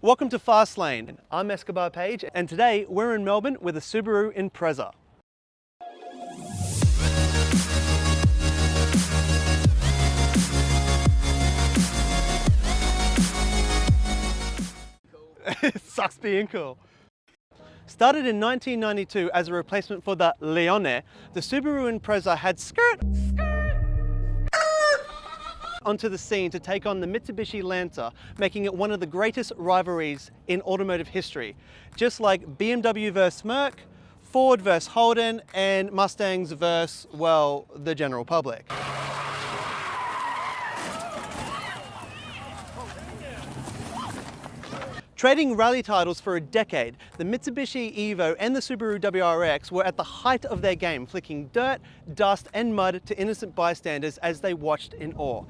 Welcome to Fastlane. I'm Eskabar Page, and today we're in Melbourne with a Subaru Impreza. It sucks being cool. Started in 1992 as a replacement for the Leone, the Subaru Impreza had skirt onto the scene to take on the Mitsubishi Lancer, making it one of the greatest rivalries in automotive history. Just like BMW versus Merc, Ford versus Holden, and Mustangs versus, well, the general public. Trading rally titles for a decade, the Mitsubishi Evo and the Subaru WRX were at the height of their game, flicking dirt, dust, and mud to innocent bystanders as they watched in awe.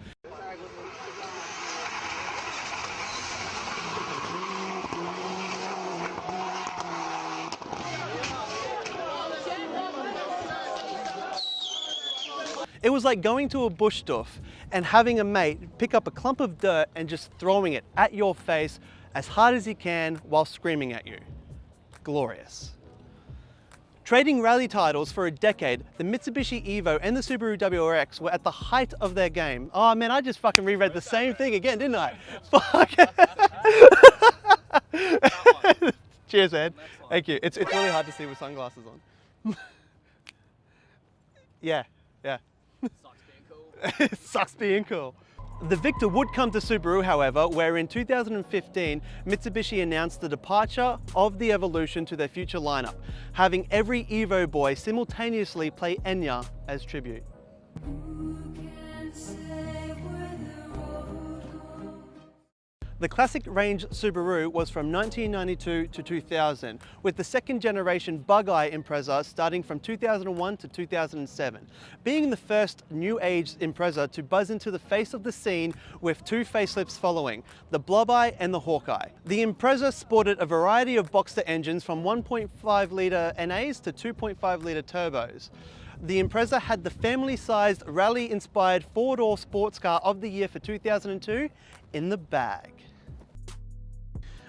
It was like going to a bush doof and having a mate pick up a clump of dirt and just throwing it at your face as hard as he can while screaming at you. Glorious. Trading rally titles for a decade, the Mitsubishi Evo and the Subaru WRX were at the height of their game. Oh man, I just fucking reread the same thing again, didn't I? Fuck. Cheers, man. Thank you. It's really hard to see with sunglasses on. Yeah. Sucks being cool. It sucks being cool. The Victor would come to Subaru, however, where in 2015, Mitsubishi announced the departure of the Evolution to their future lineup, having every Evo boy simultaneously play Enya as tribute. The classic range Subaru was from 1992 to 2000, with the second generation bug-eye Impreza starting from 2001 to 2007, being the first new age Impreza to buzz into the face of the scene with two facelifts following, the Blob-eye and the Hawkeye. The Impreza sported a variety of Boxster engines from 1.5 litre NAs to 2.5 litre turbos. The Impreza had the family-sized, rally-inspired four-door sports car of the year for 2002 in the bag.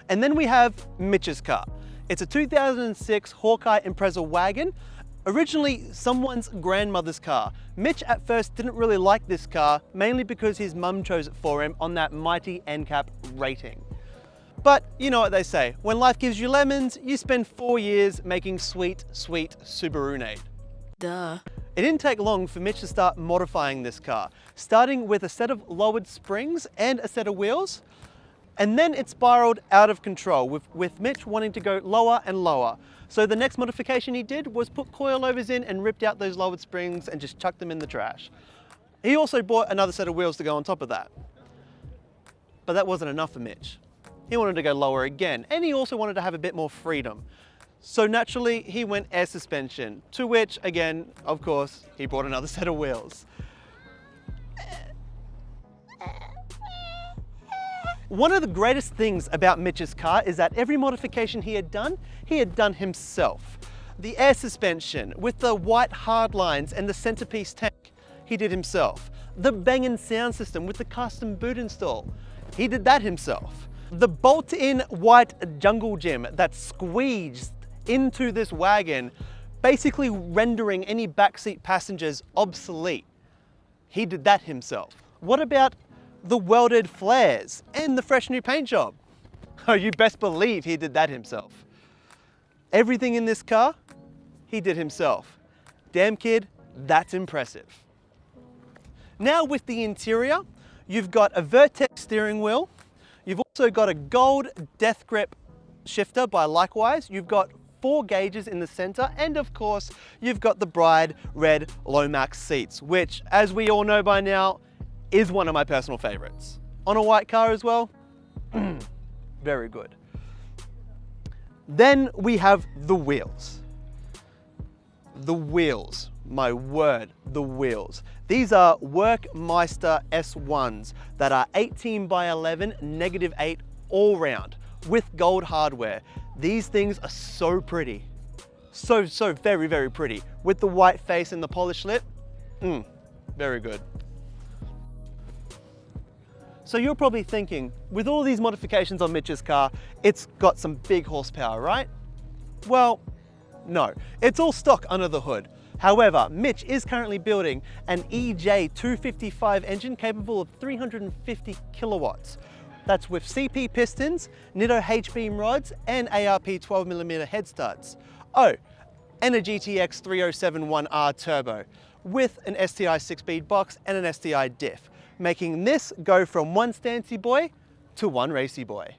And then we have Mitch's car. It's a 2006 Hawkeye Impreza wagon, originally someone's grandmother's car. Mitch at first didn't really like this car, mainly because his mum chose it for him on that mighty NCAP rating. But you know what they say, when life gives you lemons, you spend 4 years making sweet, sweet Subaru-nade. Duh. It didn't take long for Mitch to start modifying this car, starting with a set of lowered springs and a set of wheels. And then it spiraled out of control, with Mitch wanting to go lower and lower. So the next modification he did was put coilovers in and ripped out those lowered springs and just chucked them in the trash. He also bought another set of wheels to go on top of that. But that wasn't enough for Mitch. He wanted to go lower again, and he also wanted to have a bit more freedom. So naturally, he went air suspension, to which, again, of course, he bought another set of wheels. One of the greatest things about Mitch's car is that every modification he had done himself. The air suspension with the white hard lines and the centerpiece tank, he did himself. The Bang & sound system with the custom boot install, he did that himself. The bolt-in white jungle gym that squeezed into this wagon, basically rendering any backseat passengers obsolete, he did that himself. What about the welded flares and the fresh new paint job? Oh, you best believe he did that himself. Everything in this car, he did himself. Damn kid, that's impressive. Now with the interior, you've got a Vertex steering wheel. You've also got a gold death grip shifter by Likewise. You've got 4 gauges in the center, and of course, you've got the Bride red Lomax seats, which, as we all know by now, is one of my personal favorites. On a white car as well, very good. Then we have the wheels. The wheels, my word, the wheels. These are Workmeister S1s that are 18 by 11, -8 all round with gold hardware. These things are so pretty. So very, very pretty. With the white face and the polished lip, very good. So you're probably thinking, with all these modifications on Mitch's car, it's got some big horsepower, right? Well, no, it's all stock under the hood. However, Mitch is currently building an EJ255 engine capable of 350 kilowatts. That's with CP pistons, Nitto H-beam rods, and ARP 12mm head studs. Oh, and a GTX 3071R turbo, with an STI 6-speed box and an STI diff, making this go from one stancy boy to one racy boy.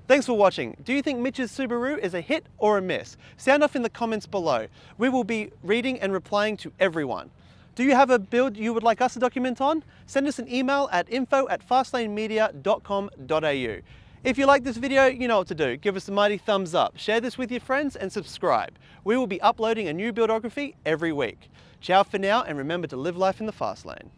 Thanks for watching. Do you think Mitch's Subaru is a hit or a miss? Sound off in the comments below. We will be reading and replying to everyone. Do you have a build you would like us to document on? Send us an email at info@fastlanemedia.com.au. If you like this video, you know what to do. Give us a mighty thumbs up, share this with your friends, and subscribe. We will be uploading a new buildography every week. Ciao for now, and remember to live life in the fast lane.